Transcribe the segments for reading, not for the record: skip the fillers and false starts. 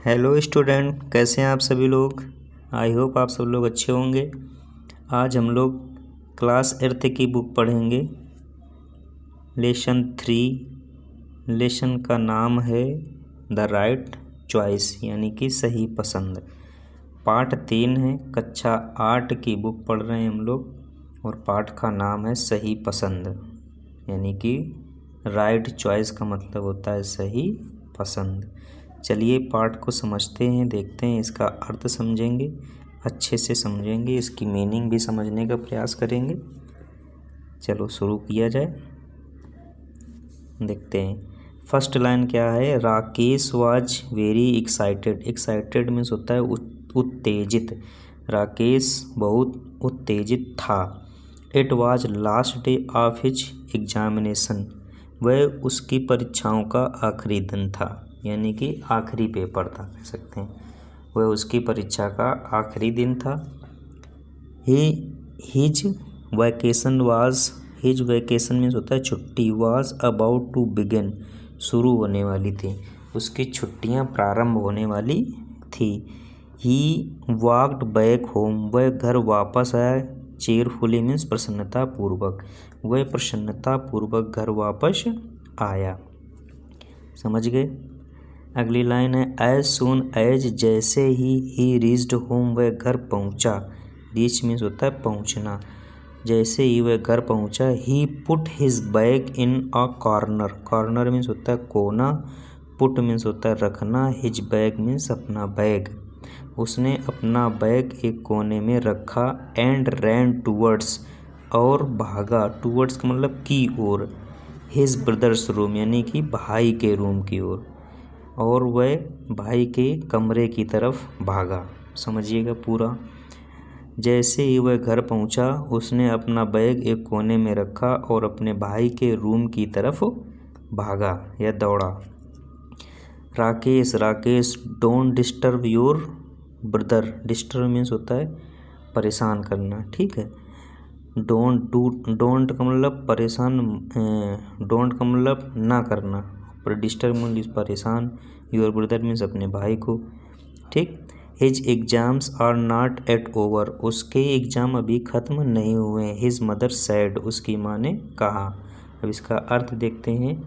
Hello student, कैसे हैं आप सभी लोग। आई होप आप सब लोग अच्छे होंगे। आज हम लोग क्लास 8 की बुक पढ़ेंगे। लेसन 3। लेसन का नाम है द राइट चॉइस, यानी कि सही पसंद। पार्ट 3 है। कक्षा 8 की बुक पढ़ रहे हैं हम लोग और पाठ का नाम है सही पसंद, यानी कि राइट चॉइस का मतलब होता है सही पसंद। चलिए पाठ को समझते हैं, देखते हैं, इसका अर्थ समझेंगे, अच्छे से समझेंगे, इसकी मीनिंग भी समझने का प्रयास करेंगे। चलो शुरू किया जाए, देखते हैं। फर्स्ट लाइन क्या है। Rakesh was very excited. Excited means होता है उत्तेजित। राकेश बहुत उत्तेजित था। It was last day of his examination. वह उसकी परीक्षाओं का आखिरी दिन था, यानी कि आखिरी पेपर था कह सकते हैं। वह उसकी परीक्षा का आखिरी दिन था। हिज वैकेशन मीन्स होता है छुट्टी। वाज अबाउट टू बिगिन, शुरू होने वाली थी, उसकी छुट्टियां प्रारंभ होने वाली थी। ही वॉकड बैक होम, वह घर वापस आया। चेयरफुली मीन्स प्रसन्नतापूर्वक, वह प्रसन्नतापूर्वक घर वापस आया। समझ गए। अगली लाइन है एज सून एज, जैसे ही रीच्ड होम, वह घर पहुंचा। रीच मीन्स होता है पहुंचना। जैसे ही वह घर पहुंचा, he put his bag in a corner. Corner means होता है कोना। पुट मीन्स होता है रखना। हिज बैग मीन्स अपना बैग। उसने अपना बैग एक कोने में रखा। एंड रैन टूवर्ड्स, और भागा। टूवर्ड्स का मतलब की ओर। हिज ब्रदर्स रूम, यानी कि भाई के रूम की ओर, और वह भाई के कमरे की तरफ भागा। समझिएगा पूरा। जैसे ही वह घर पहुंचा, उसने अपना बैग एक कोने में रखा और अपने भाई के रूम की तरफ भागा या दौड़ा। Rakesh don't disturb your brother. Disturb means होता है परेशान करना, ठीक है। डोंट का मतलब परेशान, डोंट का मतलब ना करना, पर डिस्टर्ब मीन्स परेशान। योर ब्रदर मीन्स अपने भाई को, ठीक। His exams are not yet over, उसके एग्जाम अभी ख़त्म नहीं हुए। हिज मदर सैड, उसकी माँ ने कहा। अब इसका अर्थ देखते हैं।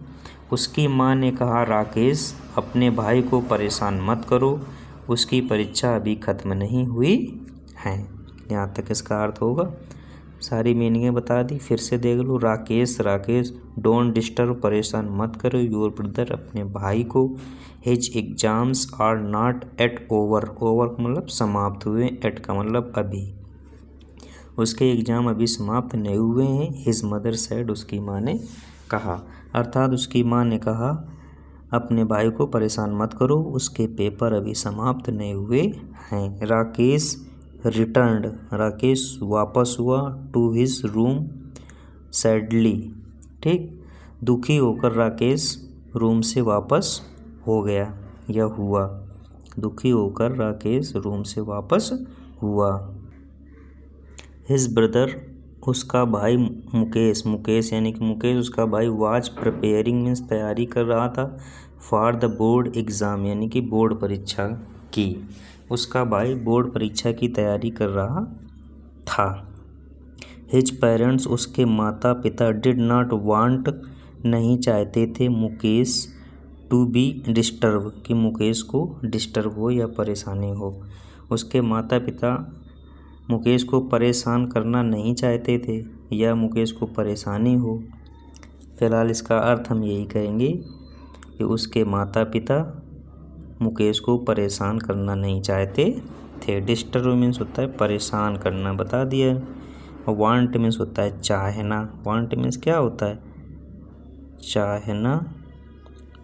उसकी माँ ने कहा, राकेश अपने भाई को परेशान मत करो, उसकी परीक्षा अभी ख़त्म नहीं हुई है। यहाँ तक इसका अर्थ होगा। सारी मीनिंगें बता दी, फिर से देख लो। राकेश डोंट डिस्टर्ब, परेशान मत करो। योर ब्रदर, अपने भाई को। His exams are not yet over, over का मतलब समाप्त हुए, एट का मतलब अभी, उसके एग्ज़ाम अभी समाप्त नहीं हुए हैं। हिज मदर सैड, उसकी माँ ने कहा, अर्थात उसकी माँ ने कहा अपने भाई को परेशान मत करो, उसके पेपर अभी समाप्त नहीं हुए हैं। राकेश रिटर्न्ड, राकेश वापस हुआ। टू हिज रूम सैडली, ठीक, दुखी होकर राकेश रूम से वापस हो गया या हुआ। दुखी होकर राकेश रूम से वापस हुआ। हिज ब्रदर, उसका भाई मुकेश यानी कि मुकेश उसका भाई। वाज प्रिपेयरिंग मीन्स तैयारी कर रहा था। फॉर द बोर्ड एग्ज़ाम, यानी कि बोर्ड परीक्षा की। उसका भाई बोर्ड परीक्षा की तैयारी कर रहा था। हिज पेरेंट्स, उसके माता पिता। डिड नॉट वांट, नहीं चाहते थे। मुकेश टू बी डिस्टर्ब, कि मुकेश को डिस्टर्ब हो या परेशानी हो। उसके माता पिता मुकेश को परेशान करना नहीं चाहते थे या मुकेश को परेशानी हो। फिलहाल इसका अर्थ हम यही कहेंगे कि उसके माता पिता मुकेश को परेशान करना नहीं चाहते थे। डिस्टर्ब मीन्स होता है परेशान करना, बता दिया। और वांट मीन्स होता है चाहना। वांट मीन्स क्या होता है, चाहना,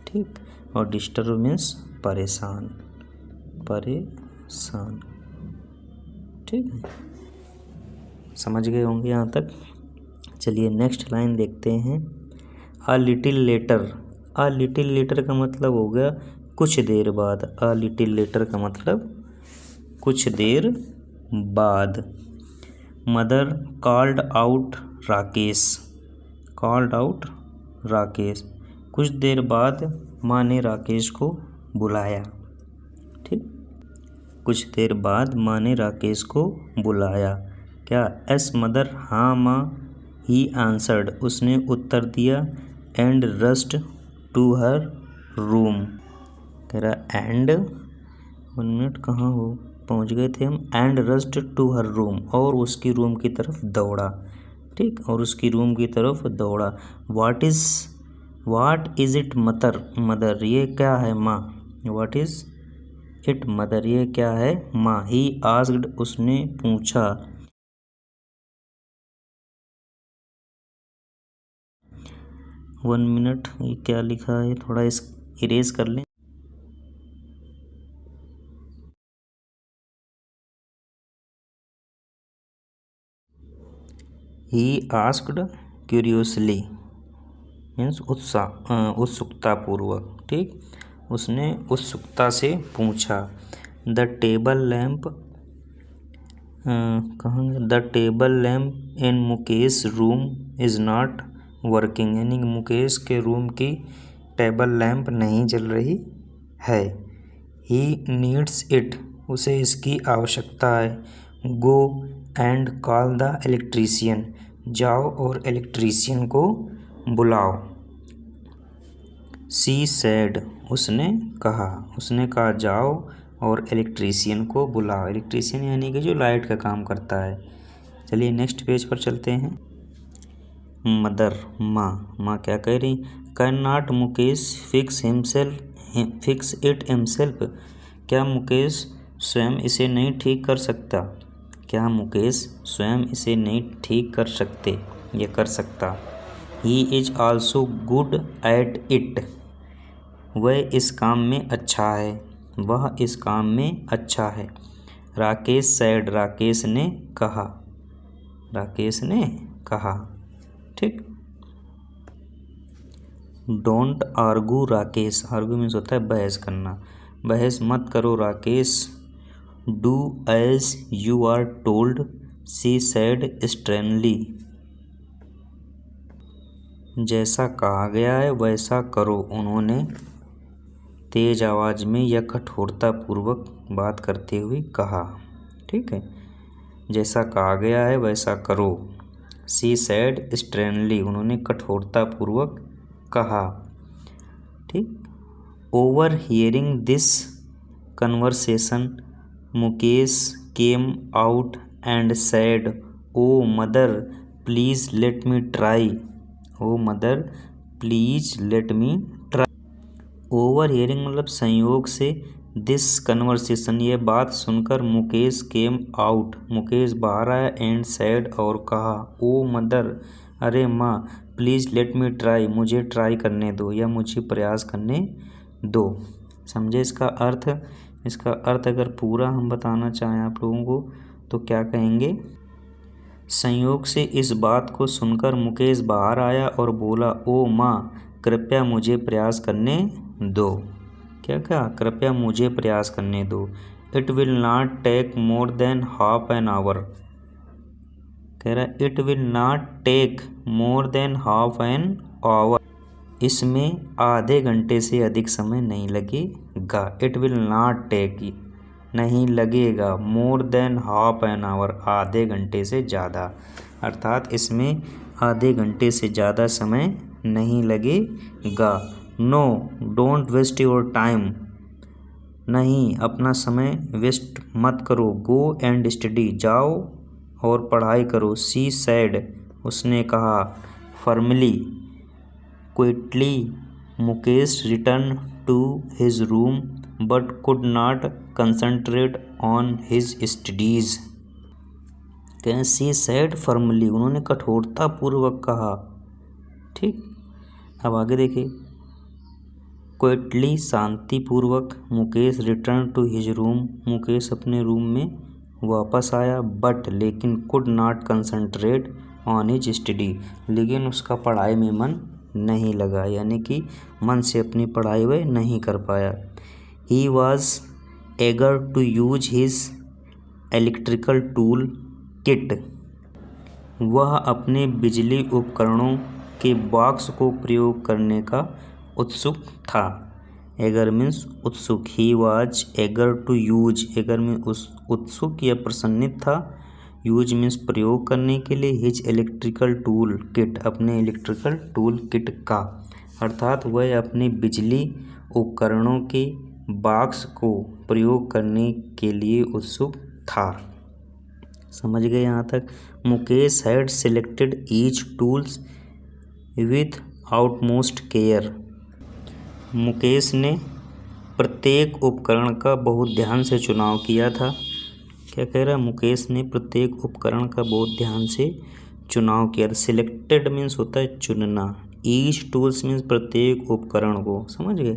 ठीक। और डिस्टर्ब मीन्स परेशान, ठीक है। समझ गए होंगे यहाँ तक। चलिए नेक्स्ट लाइन देखते हैं। A little letter. A little letter का मतलब हो गया कुछ देर बाद। अ लिटिल लेटर का मतलब कुछ देर बाद। Mother called out Rakesh, called out Rakesh, कुछ देर बाद माँ ने राकेश को बुलाया। ठीक। कुछ देर बाद माँ ने राकेश को बुलाया। क्या? एस मदर, हाँ माँ, ही आंसर्ड, उसने उत्तर दिया। And rushed to her room. कह रहा एंड, 1 मिनट, कहाँ हो पहुँच गए थे हम। And rushed to her room, और उसकी रूम की तरफ दौड़ा। ठीक, और उसकी रूम की तरफ दौड़ा। वाट इज़ इट मदर, ये क्या है माँ। वाट इज़ इट मदर, ये क्या है माँ। ही आस्क्ड, उसने पूछा। 1 मिनट, ये क्या लिखा है, थोड़ा इस इरेज कर लें। ही आस्क्ड क्यूरियसली, मीन्स उत्सुकतापूर्वक। ठीक, उसने उत्सुकता से पूछा। द टेबल लैम्प, कहाँ, the table lamp in Mukesh room is not working, यानी कि मुकेश के रूम की टेबल लैम्प नहीं जल रही है। ही नीड्स इट, उसे इसकी आवश्यकता है। Go and call the electrician, जाओ और इलेक्ट्रीशियन को बुलाओ। शी सेड, उसने कहा जाओ और इलेक्ट्रीशियन को बुलाओ। इलेक्ट्रीशियन यानी कि जो लाइट का काम करता है। चलिए नेक्स्ट पेज पर चलते हैं। मदर, माँ क्या कह रही। Can not Mukesh fix it himself, क्या मुकेश स्वयं इसे नहीं ठीक कर सकता। क्या मुकेश स्वयं इसे नहीं ठीक कर सकते या कर सकता। He is also good at it, वह इस काम में अच्छा है। वह इस काम में अच्छा है। राकेश सैड, राकेश ने कहा। ठीक। Don't argue Rakesh, argue means होता है बहस करना। बहस मत करो Rakesh. Do as you are told, she said sternly, जैसा कहा गया है वैसा करो, उन्होंने तेज आवाज़ में या कठोरतापूर्वक बात करते हुए कहा। ठीक है, जैसा कहा गया है वैसा करो। शी सेड स्ट्रेनली, उन्होंने कठोरतापूर्वक कहा। ठीक। Overhearing this conversation, Mukesh came out and said, oh mother please let me try. Oh mother please let me try. Overhearing मतलब संयोग से, दिस कन्वर्सेशन, ये बात सुनकर, मुकेश केम आउट, मुकेश बाहर आया, एंड सैड, और कहा, ओ मदर, अरे माँ, प्लीज़ लेट मी ट्राई, मुझे ट्राई करने दो या मुझे प्रयास करने दो। समझे इसका अर्थ। इसका अर्थ अगर पूरा हम बताना चाहें आप लोगों को तो क्या कहेंगे। संयोग से इस बात को सुनकर मुकेश बाहर आया और बोला, ओ माँ, कृपया मुझे प्रयास करने दो। क्या कृपया मुझे प्रयास करने दो। It will not take more than half an hour, कह रहा है it will not take more than half an hour, इसमें आधे घंटे से अधिक समय नहीं लगेगा। इट विल नॉट टेक, नहीं लगेगा, मोर देन हाफ एन आवर, आधे घंटे से ज़्यादा, अर्थात इसमें आधे घंटे से ज़्यादा समय नहीं लगेगा। No don't waste your time, नहीं अपना समय वेस्ट मत करो। गो एंड स्टडी, जाओ और पढ़ाई करो। शी सैड, उसने कहा। Firmly, quickly, Mukesh return to his room but could not concentrate on his studies. She said firmly, उन्होंने कठोरतापूर्वक कहा। ठीक, अब आगे देखिए। क्विकली, शांतिपूर्वक। Mukesh return to his room, Mukesh अपने रूम में वापस आया। बट, लेकिन, could not concentrate on his study, लेकिन उसका पढ़ाई में मन नहीं लगा, यानी कि मन से अपनी पढ़ाई वह नहीं कर पाया। He was eager to use his electrical tool kit, वह अपने बिजली उपकरणों के बॉक्स को प्रयोग करने का उत्सुक था। एगर मीन्स उत्सुक। He was eager to use, eager means उत्सुक या प्रसन्नित था। यूज मीन्स प्रयोग करने के लिए। हिज इलेक्ट्रिकल टूल किट, अपने इलेक्ट्रिकल टूल किट का, अर्थात वह अपने बिजली उपकरणों के बॉक्स को प्रयोग करने के लिए उत्सुक था। समझ गए यहाँ तक। Mukesh had selected each tools with outmost care, Mukesh ने प्रत्येक उपकरण का बहुत ध्यान से चुनाव किया था। क्या कह रहा है, मुकेश ने प्रत्येक उपकरण का बहुत ध्यान से चुनाव किया था। सिलेक्टेड मीन्स होता है चुनना, ईच टूल्स मीन्स प्रत्येक उपकरण को, समझ गए।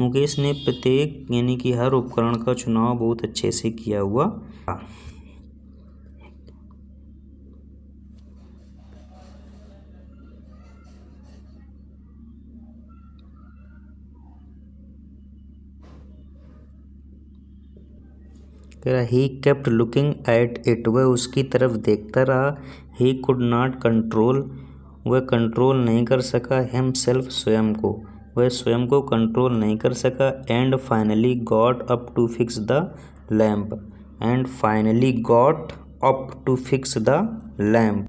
मुकेश ने प्रत्येक यानी कि हर उपकरण का चुनाव बहुत अच्छे से किया हुआ था। कह रहा he kept looking at it, वह उसकी तरफ देखता रहा। ही कुड नॉट कंट्रोल, वह कंट्रोल नहीं कर सका। हिमसेल्फ, स्वयं को, वह स्वयं को कंट्रोल नहीं कर सका। And finally got up to fix the lamp, and finally got up to fix the lamp.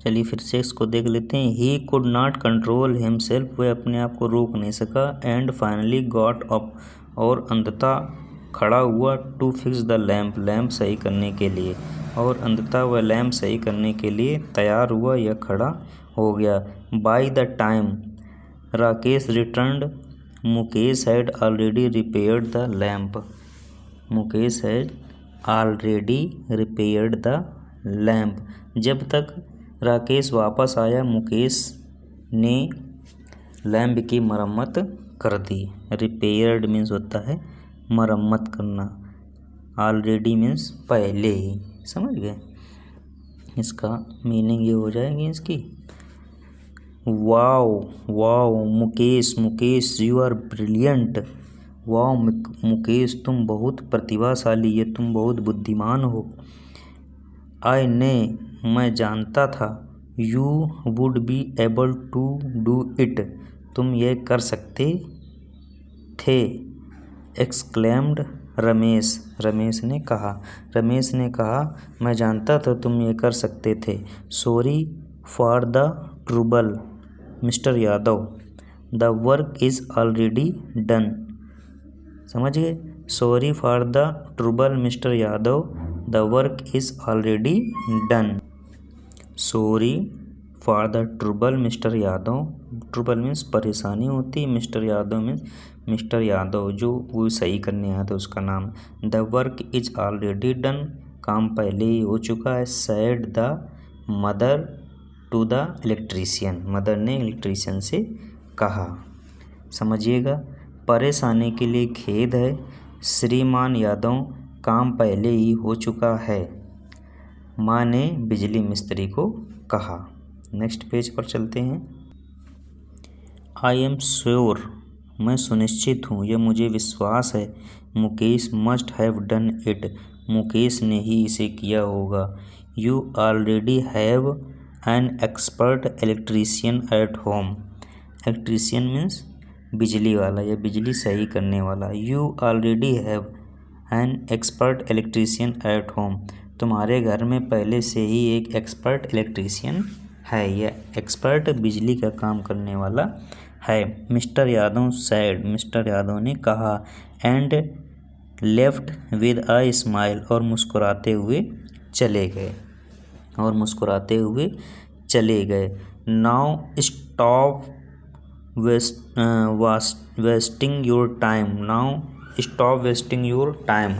चलिए फिर से इसको देख लेते हैं। He could not control himself, वह अपने आप को रोक नहीं सका। एंड फाइनली गॉट अप, और अंततः खड़ा हुआ। To fix the lamp, lamp सही करने के लिए, और अंततः वह लैम्प सही करने के लिए तैयार हुआ या खड़ा हो गया। By the time Rakesh returned, Mukesh had already repaired the lamp, Mukesh had already repaired the lamp. जब तक राकेश वापस आया, मुकेश ने लैम्प की मरम्मत कर दी। रिपेयर्ड मीन्स होता है मरम्मत करना, ऑलरेडी मीन्स पहले ही, समझ गए। इसका मीनिंग ये हो जाएगी इसकी, wow wow Mukesh, Mukesh you are brilliant, wow Mukesh तुम बहुत प्रतिभाशाली है, तुम बहुत बुद्धिमान हो। आई ने, मैं जानता था। You would be able to do it, तुम यह कर सकते थे। एक्सक्लेम्ड रमेश, रमेश ने कहा, रमेश ने कहा मैं जानता था तुम ये कर सकते थे। Sorry for the trouble mister Yadav, the work is already done, समझ गए। Sorry for the trouble mister Yadav, the work is already done. Sorry for the trouble mister Yadav, trouble means परेशानी होती, mister Yadav means mister Yadav जो वो सही करने आया था उसका नाम। The work is already done, काम पहले ही हो चुका है। Said the mother to the electrician, mother ने इलेक्ट्रीशियन से कहा। समझिएगा, परेशानी के लिए खेद है श्रीमान यादव, काम पहले ही हो चुका है, माँ ने बिजली मिस्त्री को कहा। नेक्स्ट पेज पर चलते हैं। आई एम श्योर, मैं सुनिश्चित हूँ, यह मुझे विश्वास है। Mukesh must have done it, Mukesh ने ही इसे किया होगा। You already have an expert electrician at home, electrician means बिजली वाला या बिजली सही करने वाला। You already have an expert electrician at home, तुम्हारे घर में पहले से ही एक एक्सपर्ट इलेक्ट्रीशियन है, यह एक्सपर्ट बिजली का काम करने वाला है। Mister Yadav sad, mister Yadav ने कहा। And left with a smile, और मुस्कुराते हुए चले गए, और मुस्कुराते हुए चले गए। Now stop wasting your time, now stop wasting your time,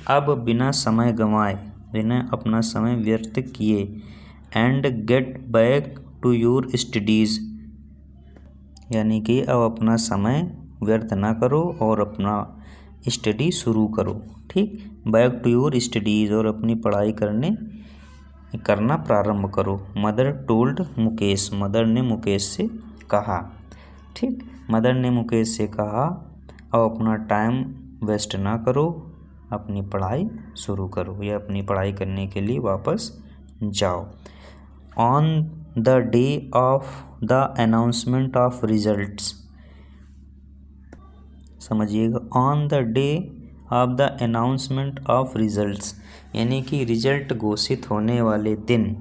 अब बिना समय गंवाए, बिना अपना समय व्यर्थ किए। And get back to your studies, यानी कि अब अपना समय व्यर्थ ना करो और अपना स्टडी शुरू करो, ठीक। बैक टू योर स्टडीज़, और अपनी पढ़ाई करना प्रारंभ करो। मदर टोल्ड मुकेश, मदर ने मुकेश से कहा, ठीक। मदर ने मुकेश से कहा अब अपना टाइम वेस्ट ना करो, अपनी पढ़ाई शुरू करो या अपनी पढ़ाई करने के लिए वापस जाओ। On the day of the announcement of results, समझिएगा। On the day of the announcement of results, यानी कि रिजल्ट घोषित होने वाले दिन,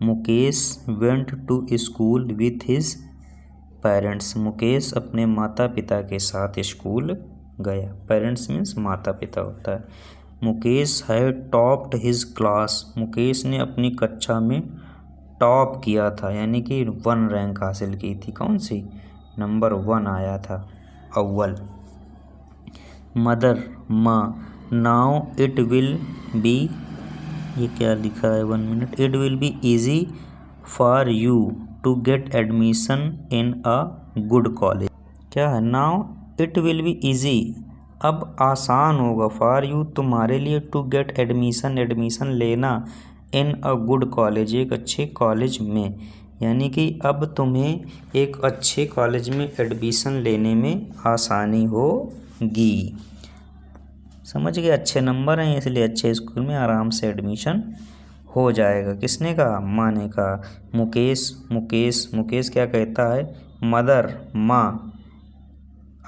Mukesh went to school with his parents, Mukesh अपने माता पिता के साथ स्कूल गया। पेरेंट्स मीन्स माता पिता होता है। Mukesh had topped his class, Mukesh ने अपनी कक्षा में टॉप किया था, यानी कि 1 रैंक हासिल की थी। कौन सी? नंबर 1 आया था, अव्वल। मदर, माँ, नाउ इट विल बी, ये क्या लिखा है 1 minute, it will be easy for you to get admission in a good college. क्या है? Now it will be easy, अब आसान होगा, फॉर यू तुम्हारे लिए, टू गेट एडमिशन, एडमिशन लेना, इन अ गुड कॉलेज, एक अच्छे कॉलेज में, यानी कि अब तुम्हें एक अच्छे कॉलेज में एडमिशन लेने में आसानी होगी। समझ गए? अच्छे नंबर हैं इसलिए अच्छे स्कूल में आराम से एडमिशन हो जाएगा। किसने कहा? माँ ने कहा। मुकेश क्या कहता है? मदर, माँ,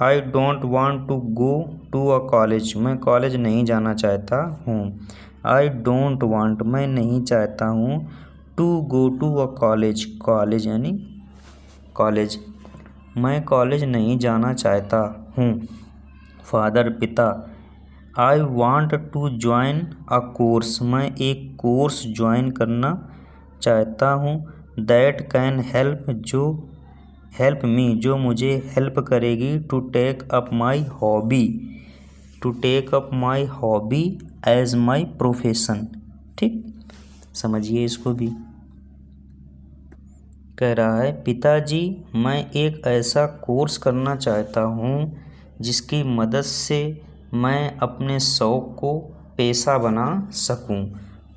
I don't want to go to a college, मैं कॉलेज नहीं जाना चाहता हूँ। आई डोंट वांट, मैं नहीं चाहता हूँ, to go to a college, college यानी कॉलेज, मैं कॉलेज नहीं जाना चाहता हूँ। फादर, पिता, I want to join a course, मैं एक कोर्स ज्वाइन करना चाहता हूँ। दैट कैन हेल्प मी, जो मुझे हेल्प करेगी, to take up my hobby as my profession. ठीक, समझिए इसको भी। कह रहा है, पिताजी, मैं एक ऐसा कोर्स करना चाहता हूँ जिसकी मदद से मैं अपने शौक़ को पेशा बना सकूं।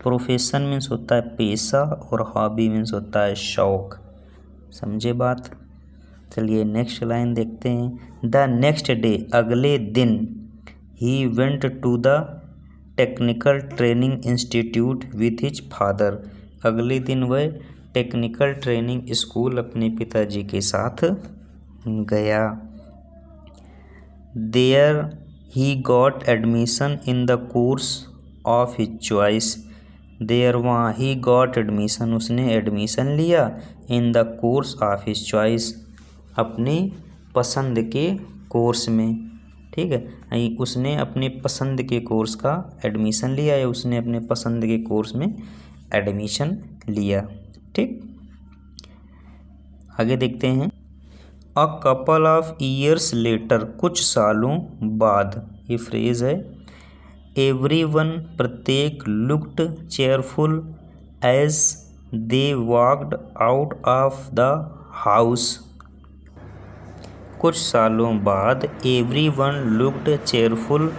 प्रोफेशन मीन्स होता है पेशा और हॉबी मीन्स होता है शौक़। समझे बात? चलिए नेक्स्ट लाइन देखते हैं। द नेक्स्ट डे, अगले दिन, he went to the technical training institute with his father, अगले दिन वह टेक्निकल ट्रेनिंग स्कूल अपने पिताजी के साथ गया। There he got admission in the course of his choice, there वहाँ ही गॉट एडमिशन, उसने एडमिशन लिया, in the course of his choice, अपनी पसंद के कोर्स में। ठीक है, उसने अपने पसंद के कोर्स का एडमिशन लिया या उसने अपने पसंद के कोर्स में एडमिशन लिया। ठीक, आगे देखते हैं। A couple of years later, कुछ सालों बाद, ये फ्रेज है। एवरीवन, प्रत्येक, looked cheerful as they walked out of the house, कुछ सालों बाद, एवरीवन लुक्ड चेयरफुल,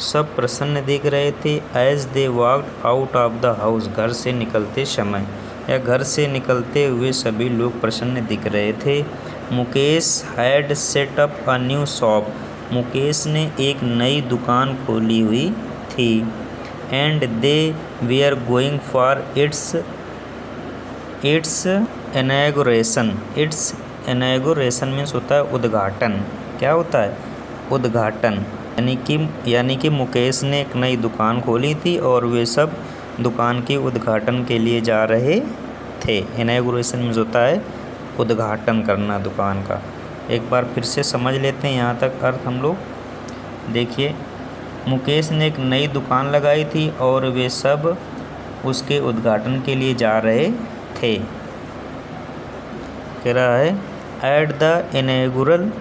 सब प्रसन्न दिख रहे थे, as they walked out of the house, घर से निकलते समय या घर से निकलते हुए सभी लोग प्रसन्न दिख रहे थे। Mukesh had set up a new shop, Mukesh ने एक नई दुकान खोली हुई थी। And they were going for its inauguration, its inauguration means होता है उद्घाटन। क्या होता है? उद्घाटन, यानी कि मुकेश ने एक नई दुकान खोली थी और वे सब दुकान के उद्घाटन के लिए जा रहे थे। इनॉग्रेशन मीन्स होता है उद्घाटन करना दुकान का। एक बार फिर से समझ लेते हैं यहाँ तक अर्थ हम लोग। देखिए, मुकेश ने एक नई दुकान लगाई थी और वे सब उसके उद्घाटन के लिए जा रहे थे। कह रहा है एट द इनॉग्रेशन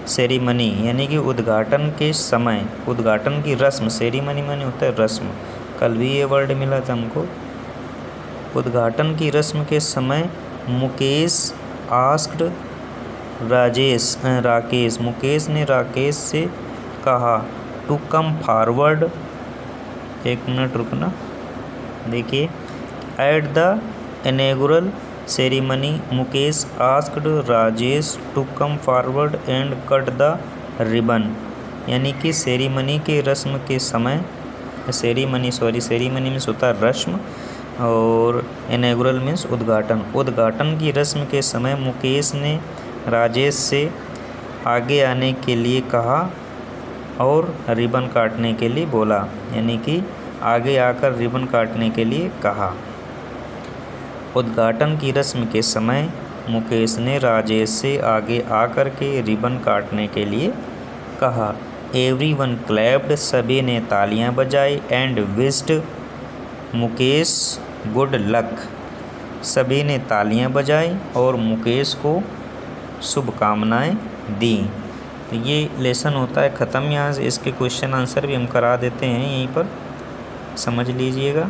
सेरेमनी, यानी कि उद्घाटन के समय, उद्घाटन की रस्म, सेरेमनी माने होता है रस्म, कल भी ये वर्ड मिला था हमको। उद्घाटन की रस्म के समय मुकेश आस्क्ड राकेश, मुकेश ने राकेश से कहा टू कम फॉरवर्ड, एक मिनट रुकना। देखिए, at the inauguration ceremony Mukesh asked Rajesh to come forward and cut the ribbon, यानी कि सेरेमनी के रस्म के समय, सेरेमनी मीन्स होता है रस्म और इनॉग्रेशन मीन्स उद्घाटन। उद्घाटन की रस्म के समय मुकेश ने राजेश से आगे आने के लिए कहा और रिबन काटने के लिए बोला, यानी कि आगे आकर रिबन काटने के लिए कहा। उद्घाटन की रस्म के समय मुकेश ने राजेश से आगे आकर के रिबन काटने के लिए कहा। एवरीवन क्लैप्ड, सभी ने तालियां बजाई। And wished Mukesh good luck, सभी ने तालियां बजाई और मुकेश को शुभकामनाएं दी। तो ये लेसन होता है ख़त्म। यहाँ से इसके क्वेश्चन आंसर भी हम करा देते हैं, यहीं पर समझ लीजिएगा।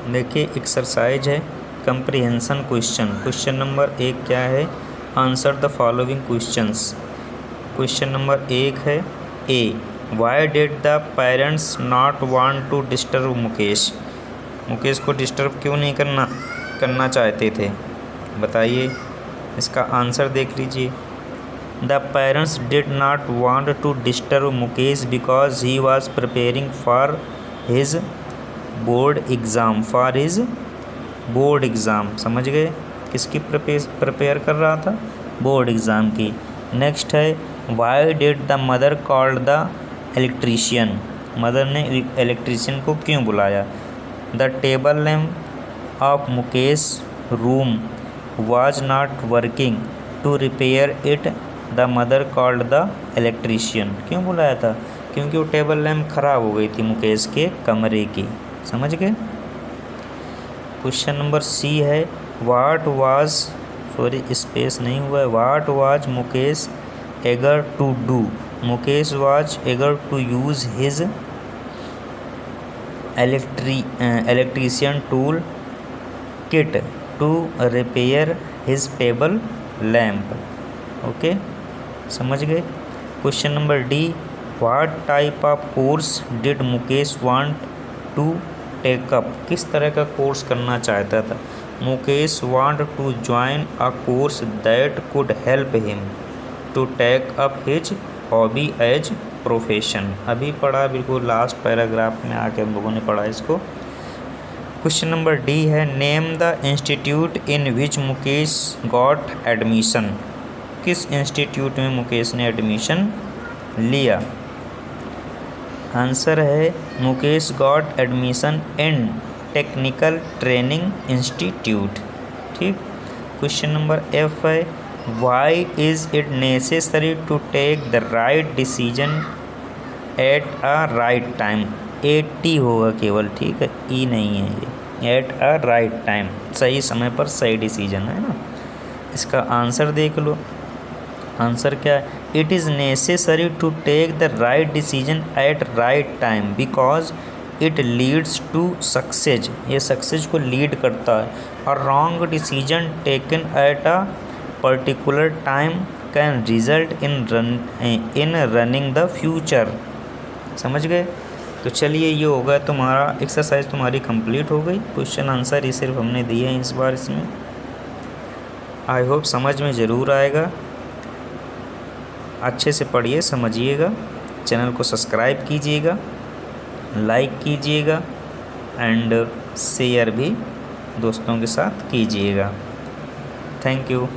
देखिए एक्सरसाइज है कंप्रीहेंशन क्वेश्चन। क्वेश्चन नंबर 1 क्या है, answer the following questions. Question number 1 है a, why did the parents not want to disturb Mukesh, Mukesh को डिस्टर्ब क्यों नहीं करना चाहते थे, बताइए। इसका आंसर देख लीजिए। The parents did not want to disturb Mukesh because he was preparing for his board exam, for his board exam, समझ गए। किसकी प्रिपेयर कर रहा था, बोर्ड एग्ज़ाम की। नेक्स्ट है why did the mother called the electrician, mother ने electrician को क्यों बुलाया। The table lamp of Mukesh room was not working to repair it, the mother called the electrician, क्यों बुलाया था, क्योंकि वो टेबल लैम्प ख़राब हो गई थी मुकेश के कमरे की, समझ गए। क्वेश्चन नंबर सी है व्हाट वाज, सॉरी स्पेस नहीं हुआ है, what was Mukesh eager to do, Mukesh was eager to use his electrician tool kit to repair his table lamp, okay, समझ गए। Question number D, what type of course did Mukesh want to take up, किस तरह का course करना चाहता था। Mukesh want to join a course that could help him to take up his hobby as profession, अभी पढ़ा, बिल्कुल लास्ट पैराग्राफ में आके हम लोगों ने पढ़ा इसको। क्वेश्चन नंबर डी है name the institute in which Mukesh got admission, किस इंस्टीट्यूट में मुकेश ने एडमिशन लिया। आंसर है Mukesh got admission in technical training institute, ठीक। क्वेश्चन नंबर एफ है why is it necessary to take the right decision at a right time, 80 होगा केवल, ठीक है, ई नहीं है ये, एट अ राइट टाइम, सही समय पर सही डिसीजन है ना। इसका आंसर देख लो, आंसर क्या है, it is necessary to take the right decision at right time because it leads to success, ये सक्सेस को लीड करता है। और wrong decision taken at a particular time can result in running the future, समझ गए। तो चलिए ये होगा तुम्हारा एक्सरसाइज, तुम्हारी कंप्लीट हो गई। क्वेश्चन आंसर ये सिर्फ हमने दिए हैं इस बार इसमें। आई होप समझ में ज़रूर आएगा, अच्छे से पढ़िए, समझिएगा। चैनल को सब्सक्राइब कीजिएगा, लाइक कीजिएगा एंड शेयर भी दोस्तों के साथ कीजिएगा। Thank you.